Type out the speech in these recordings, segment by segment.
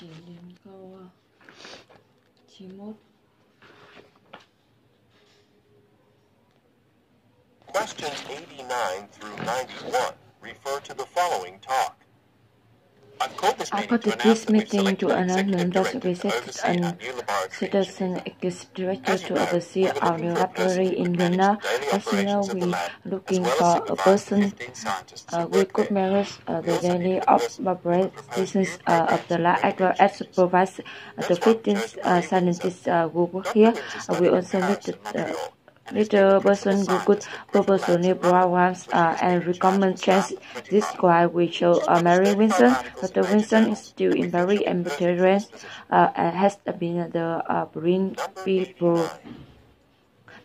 chỉ đến câu 91. Questions 89 through 91 refer to the following talk. I got this meeting to announce that we set an citizen executive director to oversee our new library in Vienna. As you know, we are looking for a person with good merits, the daily operations of the lab, as well as supervise the 15 scientists who work here. We also need little person who could proportionally programs and recommend change. This is why we chose Mary Wilson. Dr. Wilson is still in very amateur and has been the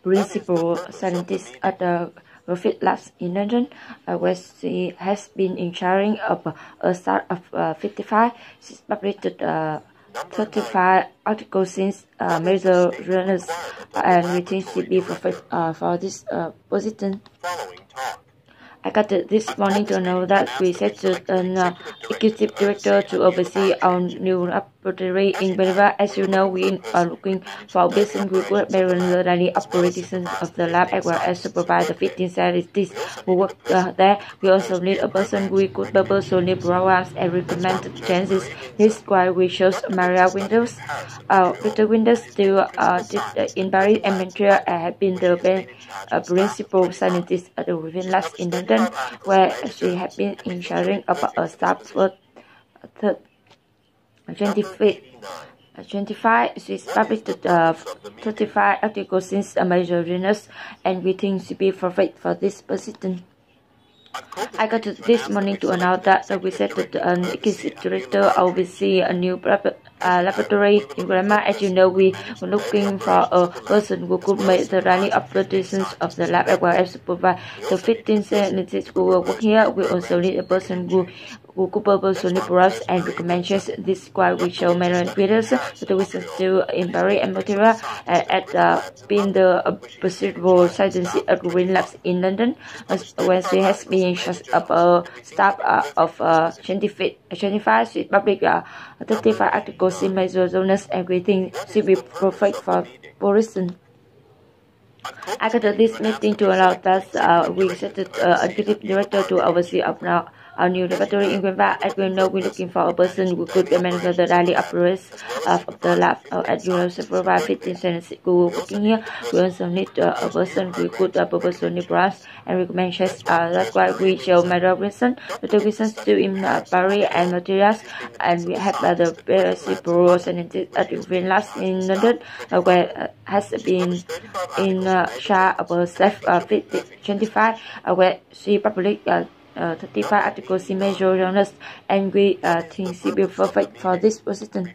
principal scientist at the Griffith Labs in London, where she has been in charge of a start of 55. She's published 35 articles since major journals, and we think she'd be perfect for this position. I got this morning to know that we set an executive director to oversee our new laboratory in Geneva. As you know, we are looking for a person who could manage the daily operations of the lab, as well as supervise the 15 scientists who work there. We also need a person who could personally programs and recommend changes. This is why we chose Maria Windows. Dr. Windows still in Paris and Montreal and have been the principal scientist at the Griffith Labs in London, where she had been in charge of a staff for 25. She's published 35 articles since a major journals, and we think she'd be perfect for this position. I got this morning to announce that we set an executive director oversee a new laboratory in Grandma. As you know, we were looking for a person who could make the daily operations of the lab, as well as supervise the 15 scientists who work here. We also need a person who could personally programs and recommendations. This is why we show Marilyn Peters, that we still in Paris and Montreal, at being the principal scientist at Griffith Labs in London, where she has been in charge of a staff of 25. She published 35 articles in major journals, and we think she will be perfect for position. I got this meeting to allow that we set an executive director to oversee our new laboratory in Geneva. As we know, we're looking for a person who could manage the daily operations of the lab at University of 15 scientists who are working here. We also need a person who could personally programs and recommendations. That's why we show Maria Wilson. Dr. Wilson still in Paris and materials, and we have the principal scientist at Griffith Labs in London, where has been in charge of a staff 25, where she published 35 articles in major journals, and we think she will be perfect for this position.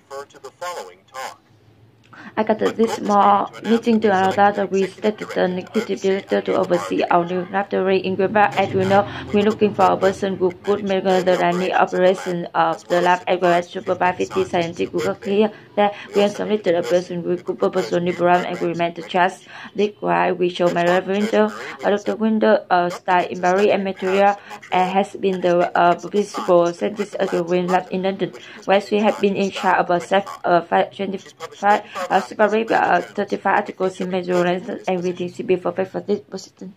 I got this more meeting to allow that we set an executive director to oversee our new laboratory in Geneva. As we know, we're looking for a person who could manage the daily operation of the lab, as well as supervise 50 scientists who work here. There, we have submitted a person who could personally program and implement the charts. This is why we show Maria Window. Dr. Window started in Paris and Montreal and has been the principal scientist at the Griffith Labs in London, where she has been in charge of a staff of 25. Published 35 articles in major journals, and we think she'd be perfect for this position.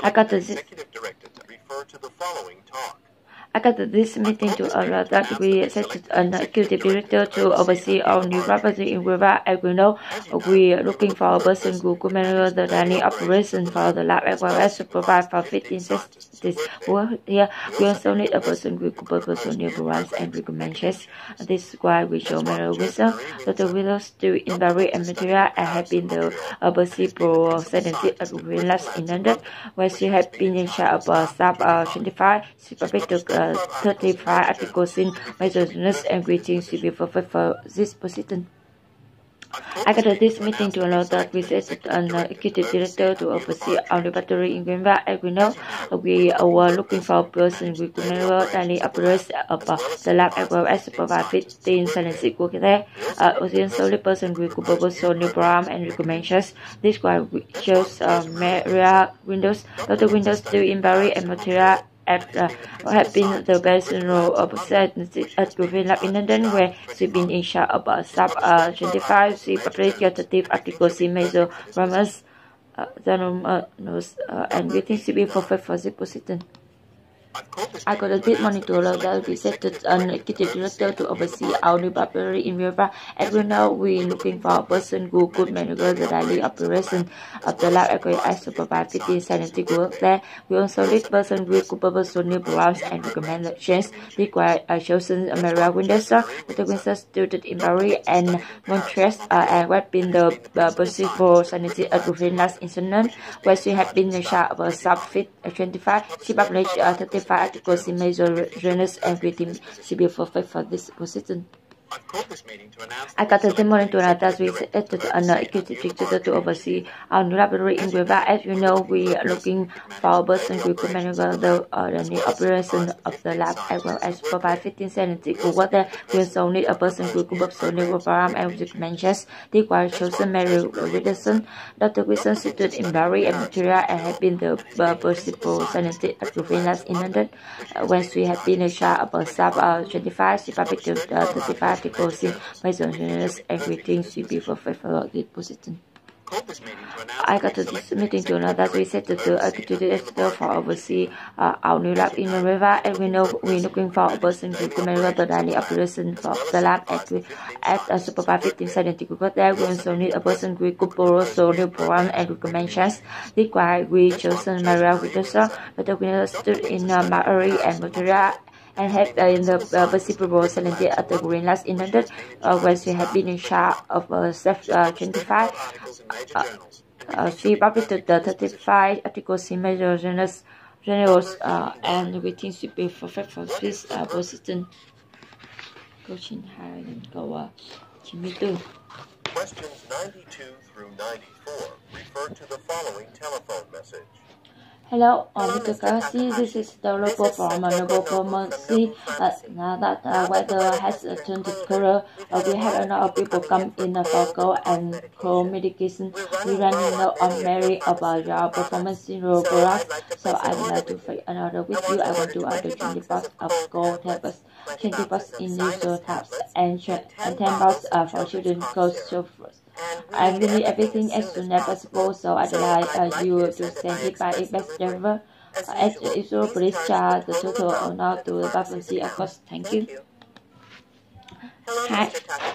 I got this meeting to allow that we set an executive director to oversee our new laboratory in Geneva. As we know, we are looking for a person who could manage the daily operation for the lab, as well as supervise for 15 scientists who work here. We also need a person who could personally programs and recommendations. This is why we show Mary Wilson. Dr. Willow still in Paris and Montreal and have been the principal scientist at Griffith Labs in London, where she has been in charge of staff 25. She published 35 articles in major journals, and we think she will be perfect for this position. I got this meeting to allow that we set an executive director to oversee our laboratory in Geneva. As we know, we are looking for a person who could manage daily operations of the lab, as well as supervise 15 scientists working there. Also, the person who could personally program and recommendations. This is why we chose Maria Windows. Dr. Windows still in Paris and Montreal had been the best role of sentencing at Green Lab in London, where she's been in charge of sub 25. She published 30 articles in major journals, and we think she be perfect for this position. I got a deep monitor that we set an executive director to oversee our new library in River. As we know, we're looking for a person who could manage the daily operation of the lab as supervise 15 scientific work there. We also need person with supervisor new programs and recommend change. Require a chosen Maria Windsor, the Windsor student in Paris and Montreal, and have been the principal scientist at Greenland in London, where she had been in charge of a sub-fit 25. She published 35 articles in major journals and written she be perfect for this position. I got a morning to announce that we set an executive director to oversee our new library in River. As you know, we are looking for a person who could manage the new operation of the lab as well as provide 15 scientific work there. We also need a person who could observe new program and recommendations. Require chosen Mary Wilson. Dr. Wilson situated in Barry and Montreal and had been the principal scientist at Greenland in London. When she had been in charge of a sub 25, she published 35 articles in major journals and everything should be perfect for this position. I got to this meeting to know that we set the executive director for oversee our new lab in the River, and we know we're looking for a person who can manage the daily operation for the lab at a supervised 15 scientific work there. We also need a person who could borrow new programs and recommendations. Require we chosen Maria Windsor, Dr. Windsor stood in Marie and Montreal, and had in the principal scientist at the Greenland in London, where she had been in charge of self-25. She published the 35 articles in major journals, and we think she be perfect for this position. Coaching Hiring Goa, Chimitu. Questions 92 through 94 refer to the following telephone message. Hello, Mr. Garcia. This is the report from Noble Pharmacy. Now that weather has turned colder, we have a lot of people come in for cold and cold medication. We run on Mary about your performance products, so I would like to find another with you. I want to order 20 boxes of cold tablets, 20 boxes in usual tabs, and 10 boxes for children cold surfers. I will need everything as soon as possible, so I'd like you to send it by express driver. As usual, please charge the total amount to the pharmacy, of course. Thank you. Hi.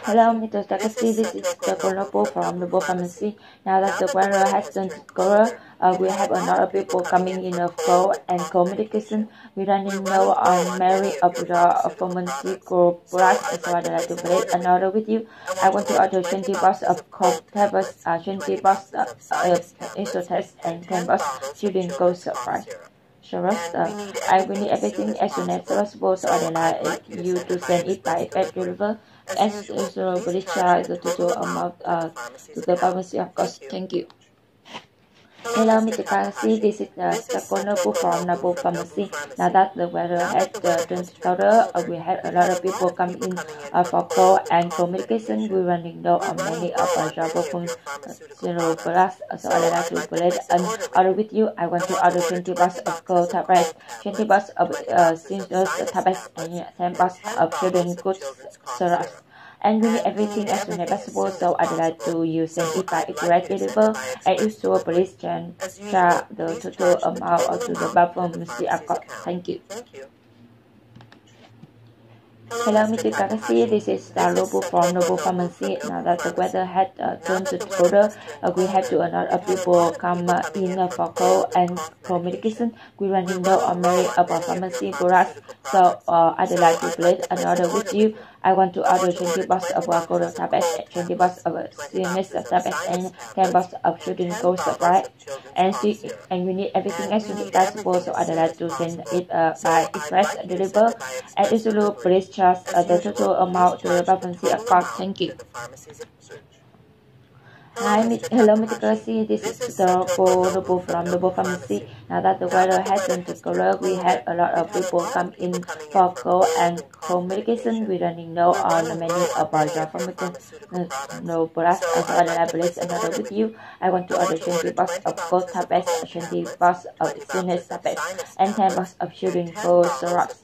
Hello, Mr. Takasi. This is the Noble from Noble Pharmacy. Now that the weather has turned colder, we have a lot of people coming in of cold and cold medication. We running low on Mary of the pharmacy cold products, so I'd like to play another with you. I want to order 20 boxes of cold tablets, 20 boxes of Isotest, and 10 boxes children cold surprise. I will need everything as soon as possible, so I'd like you to send it by FedEx deliver. As usual, please charge the total amount to the pharmacy, of course. Thank you. Hello, Mr. Pharmacy. This is the Noble from Noble Pharmacy. Now that the weather has turned colder, we had a lot of people come in for cold and cold medication. We're running low on many of our job from general products, so I'd like to place an order with you. I want to order 20 boxes of cold tablets, 20 boxes of senior tablets, and 10 boxes of children's goods syrups. And we need everything as soon as possible, so I'd like to you send it by direct deliver. And usual, please charge the total amount to the pharmacy account. Thank you. Hello, Mr. Kakasi. This is the Noble from Noble Pharmacy. Now that the weather had turned colder, we have to a lot of people come in for cold and cold medication. We running low on Mary about pharmacy products, so I'd like to place another with you. I want to order 20 boxes of cold tablets, 20 boxes of CMS tablets, and 10 boxes of children's cold supply. And we need everything as soon as possible, so I'd like to send it by express deliver. And usually, please charge the total amount to the pharmacy account. Thank you. Hello, Mr. Garcia. This is the Noble from Noble Pharmacy. Now that the weather has turned to color, we had a lot of people come in for cold and cold medication. We running low on many of our job no plus. Also, I place another with you. I want to order 20 box of cold tablets, 20 box of sinus tablets, and 10 box of children cold syrups.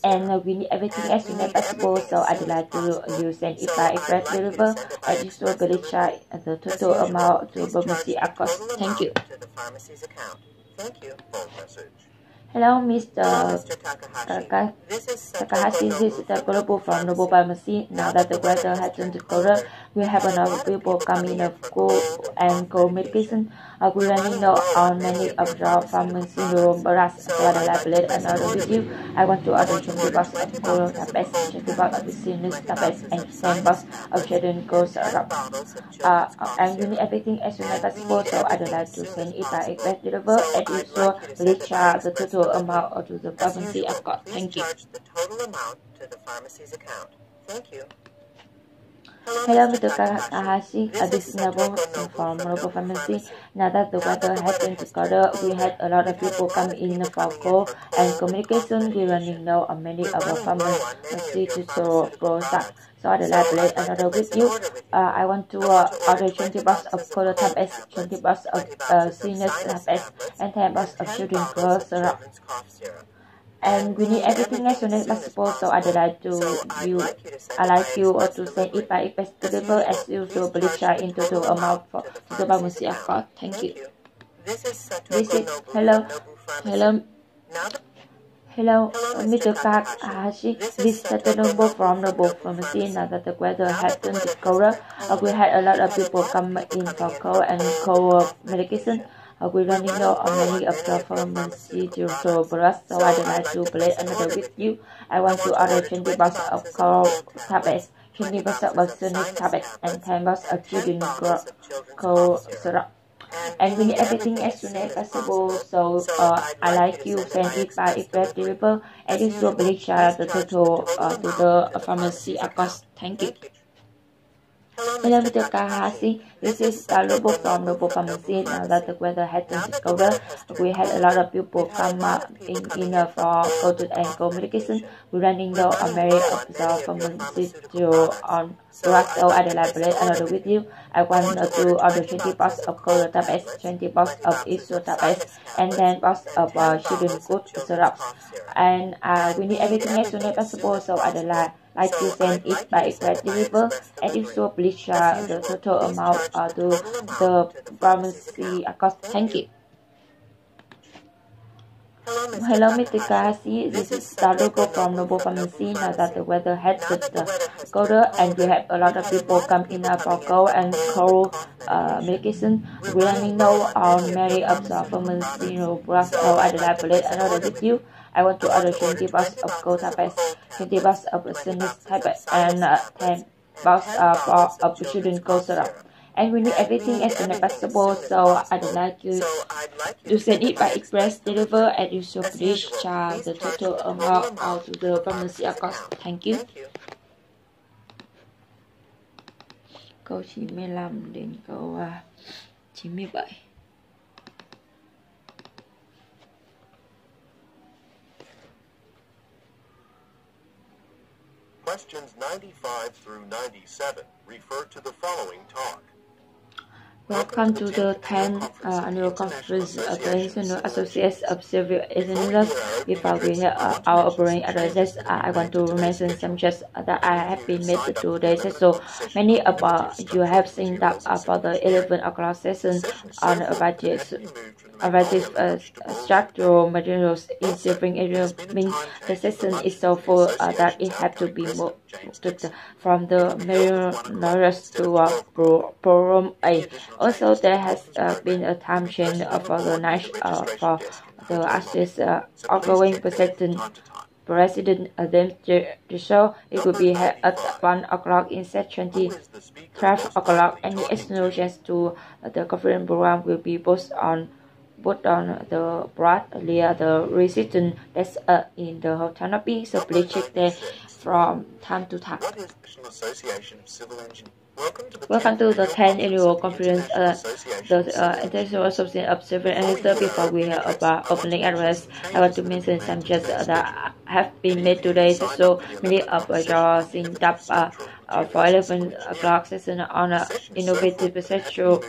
And we need everything as soon as possible, so I'd like to use an if I express deliver. I just will really try the total amount to pharmacy cost. Thank you. Hello, Mr. Takahashi. This is the global from Noble Pharmacy. Now that the weather has turned colder, we have enough people coming of cold and cold medication. We running low on many of the pharmacy room products. So I elaborate another with you. I want to order 20 box of cold tablets, 20 box of sinus tablets, and 10 box of children cold syrup. And we need everything as soon as possible, so I'd like to send it by express deliver. And if so, please charge the total amount to the pharmacy account. Thank you. Hello, Mr. Takahashi. This is Noble from Noble Pharmacy. Now that the weather has turned colder, we had a lot of people come in for cold and communication. We running low on many of our pharmacy to products. So I'd like to play another with you. I want to order 20 box of cold tablets, 20 box of sinus tablets, and 10 box of children cold syrup. And we need everything as soon as possible, so I'd like to send it by express deliver as usual. Please charge in total amount for the pharmacy account. Thank you. This is hello, Mr. Takahashi. This is the Noble from Noble Pharmacy. Now that the weather has turned colder, we had a lot of people come in for cold and cold medication. We running low on many of the pharmacy to products, so I'd like to play another with you. I want to order 20 box of cold tablets, 20 box of sinus tablets, and 10 box of children cold syrup. And we need everything as soon as possible, so I like you send it by express deliver, and it will please charge the total to the pharmacy cost. Thank you. Hello, Mr. Takahashi. This is Noble from Noble Pharmacy. Now that the weather has turned colder, we had a lot of people come in for cold and cold medication. We're running low on many of the pharmacy on drugs, so I'd like to play another with you. I want to order 20 box of cold tablets, 20 box of iso tablets, and 10 box of children good syrups. And we need everything as soon as possible, so I'd like to send it by express deliver, and if so, please share the total amount to the pharmacy cost. Thank you. Hello, Mr. Takahashi. This is Noble from Noble Pharmacy. Now that the weather has turned colder and we have a lot of people come in for cold and cold medication, we running low on many of the pharmacy products, so I'd like to play another with you. I want to order 20 box of cold tablets, 20 box of sinus tablets, and 10 box of children cold syrup. And we need everything as soon as possible, so I'd like you to send it by express deliver, and you should please charge the total amount out to the pharmacy cost. Thank you. Câu 95 đến câu 97. Questions 95 through 97 refer to the following talk. Welcome to the 10th annual conference of the International Association of Civil Engineers. Before we hear our operating addresses, I want to mention some changes that I have been made today. So many of you have seen that for the 11 o'clock session on structural materials in civil engineering. The session is so full that it had to be moved from the Mariner to Forum A. Also, there has been a time change for the night for the ASIS outgoing President Adam Deschaux. It will be held at 1 o'clock instead 12 o'clock. Any additional change to the conference program will be put on the board near the reception desk in the hotel lobby. So please check there from time to time. Welcome to the 10th annual conference, the International Association of Civil Engineers. Before we hear about opening address, I want to mention some changes that have been made today. So many of your signed up for 11 o'clock session on innovative sexual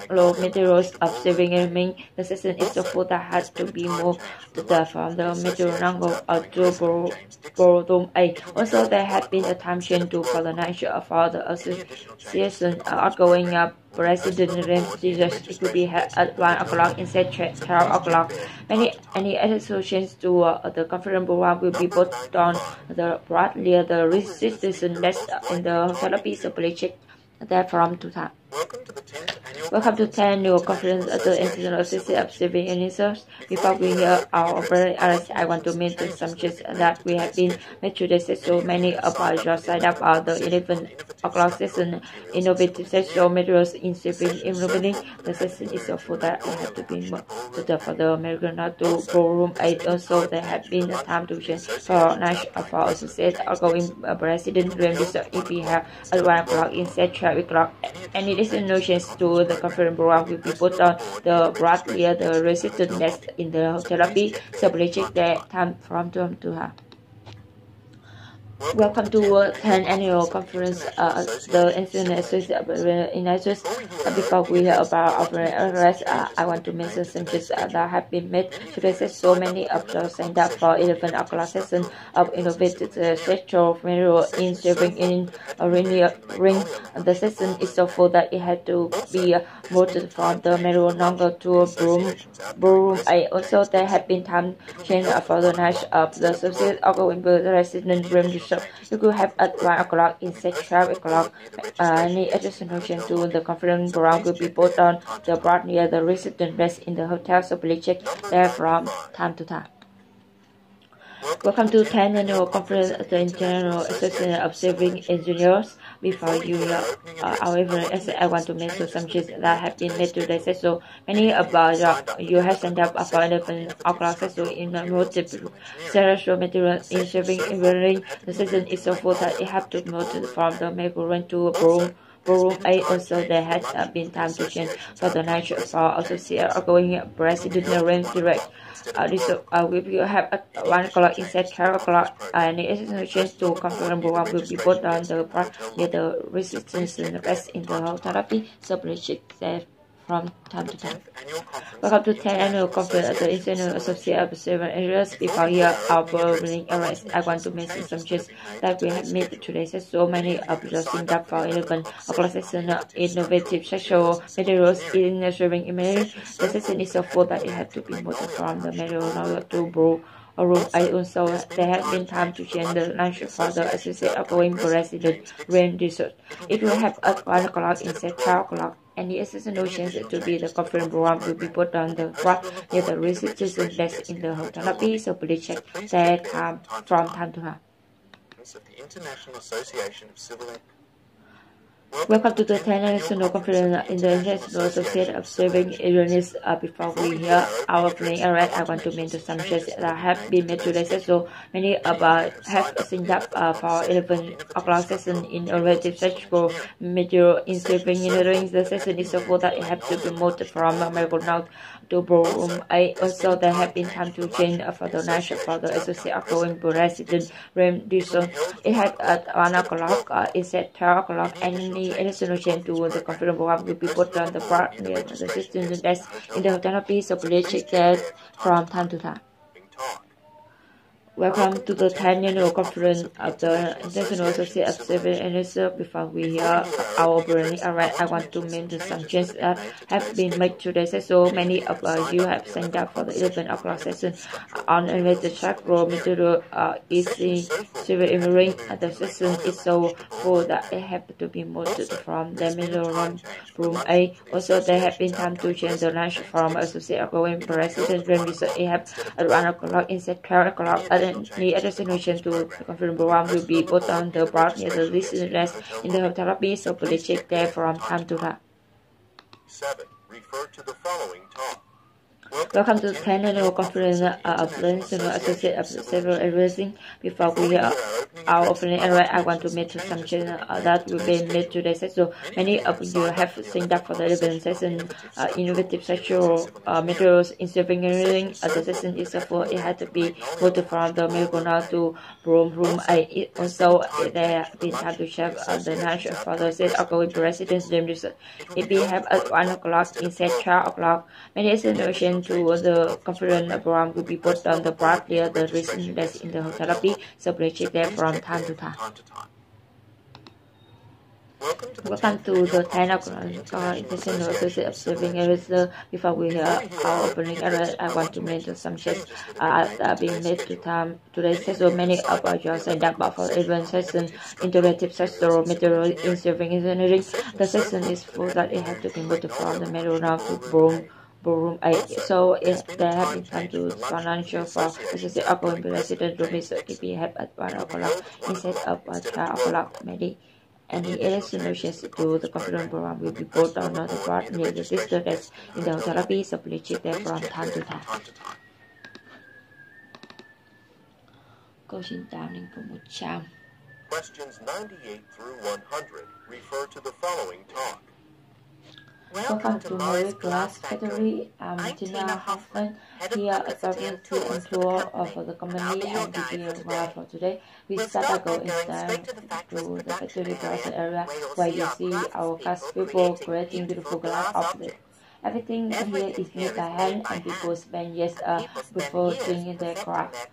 raw materials of saving enemy. The session is so full that has to be moved from the material number to ballroom A. Also, there has been a time change to for the night for the association outgoing president it will be held at 1 o'clock instead 12 o'clock. Any associations to the conference program will be put on the broadly the resistance desk in the therapy supply check there from 2 times. Welcome to 10th annual conference at the International Association of Civil Engineers. Before we hear our opening address, I want to mention some changes that we have been made today. So many of your signed up are the 11 o'clock session innovative sexual materials in civil engineering. The session is so full that it has to be moved for the American to ballroom 8. Also, there has been a time to change for night for associate outgoing president if we have at 1 o'clock instead 12 o'clock. Any additional change to the conference program will be put on the broadly the resistance desk in the therapy supply check that time from 2 to half. Welcome to 10th annual conference the International Association of Engineers. Before we hear about our address, I want to mention some changes that have been made today. So many of those signed up for 11 o'clock session of innovative sexual material in saving in a ring. The session is so full that it had to be moved from the material number to ballroom A. Also, there have been time change for the night of the associate outgoing resident room. You could have at 1 o'clock instead 12 o'clock. Any additional change to the conference program will be put on the board near the resident desk in the hotel, so please check there from time to time. Welcome to 10th annual conference at the International Association of Civil Engineers. Before you however, I want to mention some changes that have been made today. So many about you have signed up for 11 o'clock session in multiple sexual material in civil engineering. The session is so full that it has to move from the Maryland to ballroom A. Also, there has been time to change for the night for associate outgoing president direct. If you have at 1 o'clock instead 12 o'clock, any additional change to conference program will be put on the part near the resistance desk in the whole therapy, so please check there from time to time. Welcome to 10th annual conference at the International Association of Civil Engineers. Before here our opening address, I want to mention some changes that we have made today. So many of the signed up for 11 o'clock session innovative sexual materials in saving engineering. The session is so full that it had to be moved from the material to ballroom. Also, there has been time to change the lunch for the associate outgoing president Rain Dessert. It will have at 1 o'clock instead 12 o'clock. Any additional change to be the conference program will be put on the front near the resistance desk in the hotel lobby, so please check that from time to time. The International Association of Civil Welcome to the 10th National Conference in the International Association of Civil Engineers. Before we hear our opening address, I want to mention some changes that have been made today. So many have signed up for 11 o'clock session in innovative sexual material in civil engineering. The session is so full that it has to be moved from Melbourne North to ballroom A. Also, there have been time to change for the night for the associate outgoing president Rem Dixon. It had at 1 o'clock instead 12 o'clock. Any additional change to the conference program will be put on the part near the system desk in the hotel lobby, so please check that from time to time. Welcome to the 10th annual conference of the International Association of Civil Engineers. Before we hear our opening address, I want to mention some changes that have been made today. So many of you have signed up for the 11 o'clock session on elevated track raw material easy civil engineering. The session is so full that it has to be moved from the middle room A. Also, there have been time to change the lunch from associate outgoing president it have at 1 o'clock instead 12 o'clock. The additional change to the conference program will be put on the board near the listening desk in the hotel lobby, so please check there from time to time. 7. Refer to the following talk. Welcome to the 10th annual conference of the International Association of Civil Aviation. Before we our opening I want to make some changes that will be made today. So many of you have signed up for the 11th session, innovative sexual materials in civil engineering. The session is for it had to be moved from the merry-go-round to room A. Also, there have been time to check the national for the state outgoing president James. It be have at 1 o'clock instead 12 o'clock. Many innovations to the conference program will be put on the board near the recent desk in the hotel lobby, so please check there from time to time. Welcome to the 10 o'clock International Association of Civil Aviation. Before we hear our opening I want to make some changes that being made to time today's session. Many of you signed up for event session, interactive sexual material in civil engineering. The session is full that it has to be moved from the merry-go-round to Ballroom 8. So there have been time to financial for associate outgoing president Rumi, so if we have at 1 o'clock instead of 12 o'clock, maybe any solutions to the conference program will be put on the board near the sister desk in the hotel lobby, so please check there from time to time. Câu 98 đến câu 100. Questions 98 through 100 refer to the following talk. Welcome to Marie Glass Factory. I'm Tina Hoffman, here at the tour of the company and the for today. We start to go inside to the factory glass area where you see our glass people creating beautiful glass objects. Everything here is made by hand and people spend years before doing their craft.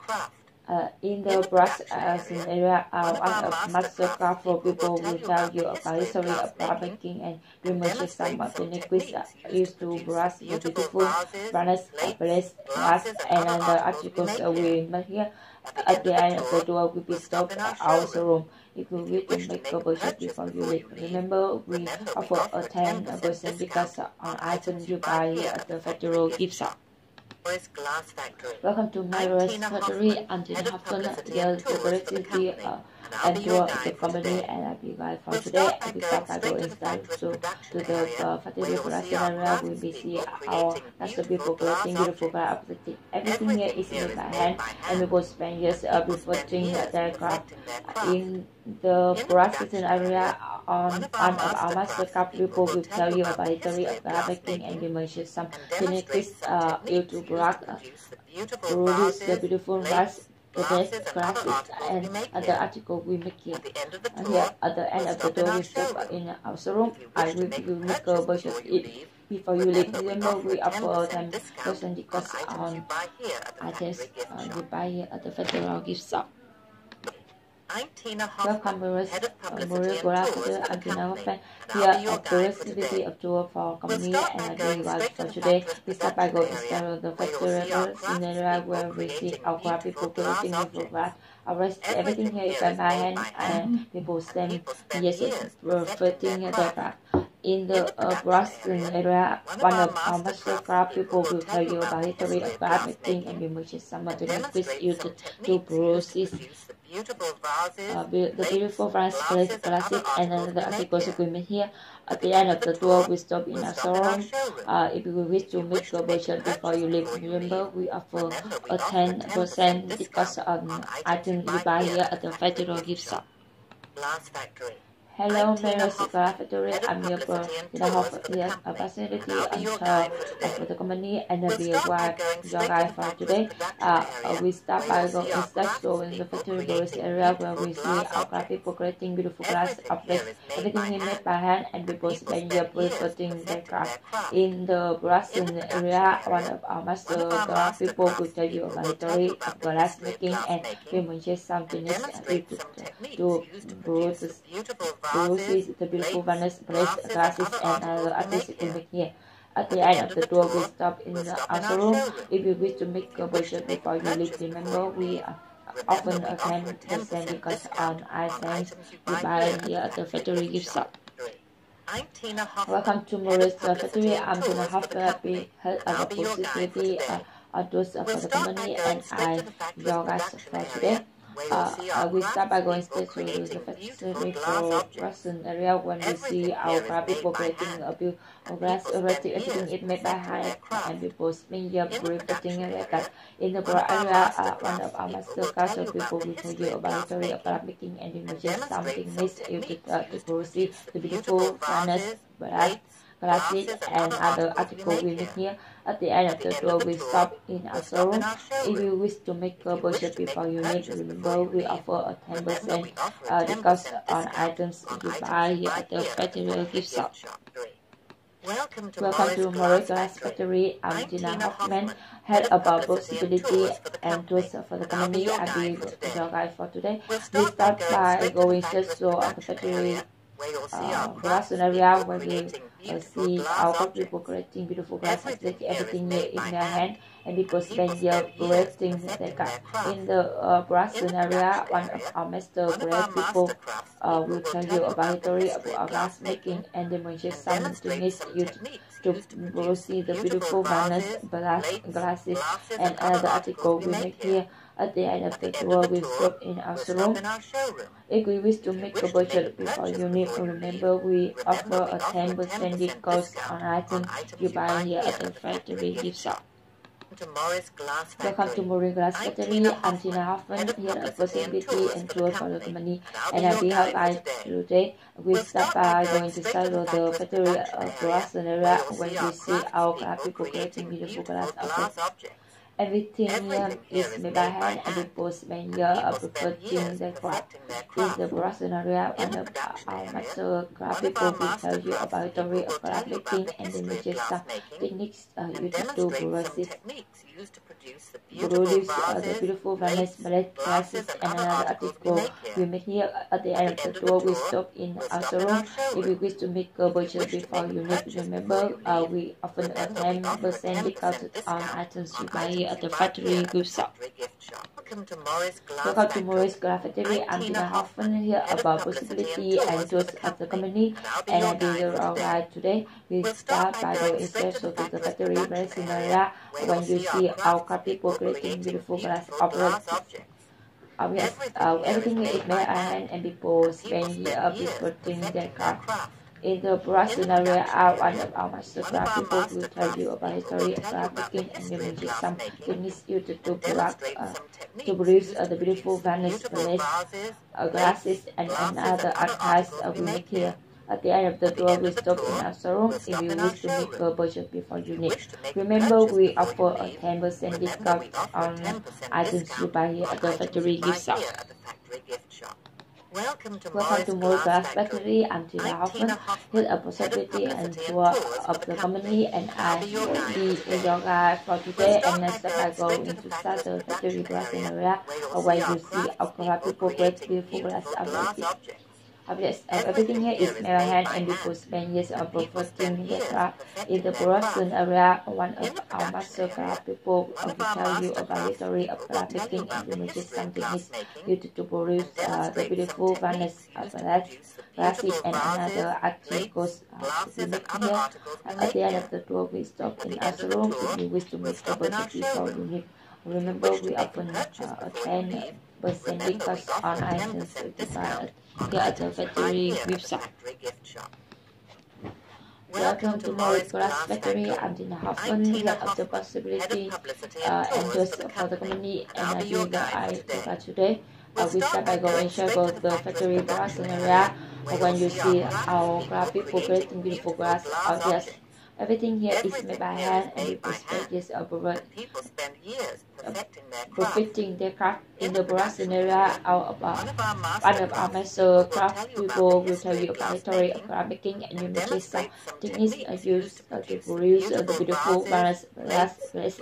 In the brass area, one of master craft for people will tell you about the history of brass making and demonstrate some of the techniques used to brass the beautiful brass, glass, and the articles we make here. At the end of the door will be stopped our showroom. If you wish to make a purchase before you leave, remember we offer a 10% discount on items you buy here at the factory gift shop. Glass Factory. Welcome to Marie Factory. I'm Tina Hoffman, the director and tour of the company, and I'll be guide for today. We start by going inside to the factory production area. We will see our master people creating beautiful glass objects. Everything here is made by hand, and we will spend years before doing their craft. In the production area, on one of our master craft people will tell you about the history of glass making and demonstrate some techniques used to produce the beautiful glass. The best graphics and the article we make here. Here at the end of the door we stop in our showroom. I will make a version it before you leave. Remember we offer 10% discount on items you buy here at the federal gift shop. I'm Tina Hoffman, Welcome, head of publicity Marie Glass. I'm Tina Hoffman, here at the Activity of Tour for company, and I do guys for today. We start by going inside the factory scenario where we see our craft people creating beautiful glass. Everything here is by hand, and people stand yes, reflecting their craft. In the brass area, one of our master craft people will tell you about the history of glass making and demonstrate some of the techniques used to produce the beautiful glass classic and the articles we made here. At the end of the tour, we stop in our showroom. If you wish to make a purchase before you leave, remember we offer a 10% discount on items you buy here at the federal gift shop. Glass Factory. Hello, Marie Glass Factory. I'm your here a facility of the company, and I'll be your guide for today. We start by going inside in the factory area where we see our craft people creating beautiful glass objects. Everything is made by hand, and people spend years putting their craft. In the brass area, one of our master craft people will tell you about the history of glass making and demonstrate some techniques to produce the beautiful Venice brass glasses and other artistic make here. At the end of the tour, we stop in our showroom. If you wish to make a purchase before you leave, remember we often a 10% discount on items you buy here at the factory gift shop. I'm Tina Hoffman. Welcome to Maurice Factory. I'm Tina Hoffman. We head of the possibility for the company, and I your guys for today. We start by going straight to the factory for Russian area. When we see our craft people creating a build of glass, already everything is made by hand and people spend years breathing record. In the broad area, one of our master class of people will tell you about the story of craft making and images. Something needs you to proceed the beautiful furnace, glasses, and other articles we make here. At the end of the tour, we stop in our showroom. If you wish to make a purchase before you need, remember we offer a 10% discount on items you buy here at the factory gift shop. Welcome to Morris Glass Factory. I'm Tina Hoffman, head about possibility and tools for the company. I'll be your guide for today. We start by going straight to the factory glass area where we see our people creating beautiful glass, everything in their hand, and people spend years creating their glass. In the brass area, one of our master glass people will tell you about the story about glass making and demonstrate some techniques used to proceed the beautiful varnish, glasses, and other articles we make here. At the end of the tour, we stop in our showroom. If we wish to make a budget before you need to remember, we offer a 10% discount on items you buy here at the factory gift shop. Welcome to Morris Glass Factory. I'm Tina Hoffman, here at Possibility and Tour for the company, and I'll be your guide today. We start by going to start the factory of glass area when we see our people creating beautiful glass objects. Everything is made by hand and people spend years perfecting their craft. In the production area, one of our master craft people will tell you about the story of craft making and demonstrate some techniques used to produce the beautiful varnish, glasses, and another article we make here. At the end of the tour, we stop in our showroom. If you wish to make a purchase before you need to remember, we offer a 10% discount on items you buy here at the factory gift shop. Welcome to Morris Glass Factory. I'm Tina Hoffman, here about possibility and tools of the company, and I'll be your guide today. We start by going straight to the factory dressing area when you see our craft people creating beautiful glass objects. Everything is made by hand and people spend years perfecting their craft. In the production area, one of our master craft people will tell you about the story of craft making and demonstrate some techniques used to produce the beautiful varnish, glasses, and another archives we make here. At the end of the tour, we stop in our showroom if you wish to make a budget before you need. Remember, we offer a 10% discount on items you buy here at the factory gift shop. Welcome to Morris Glass Factory. I'm Tina Hoffman, head of possibility and tour of the company, and I will be your guide for today. And next up, I go into start the factory glass area where you see our craft people create beautiful glass objects. Everything here is made by hand and people spend years of perfecting their craft. In the production area, one of our master craft people will tell you about the story of craft making and demonstrate some techniques used to produce the beautiful varnish, glasses, and another articles we make here. At the end of the tour, we stop in our showroom if you wish to make a budget before you need. Remember, we often a 10% discount on items you buy here at the factory gift shop. Welcome to Morris Glass Factory. I'm Tina Hoffman, head of the possibility and tools for the company, and I'll be your guide today. We start by going circle the factory glass area when you see our craft people creating beautiful glass objects. Everything here is made by hand and people spend years of perfecting their craft. In the production area, one of our master craft people will tell you about the story of craft making and demonstrate some techniques used to produce the beautiful varnish, glasses,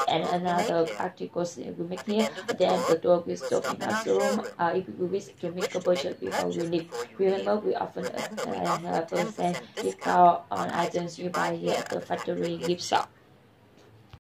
and another articles we make here. At the end of the tour, we stop in our showroom if you wish to make a budget before you need. Remember, we offer a 10% discount on items you buy here at the factory gift shop.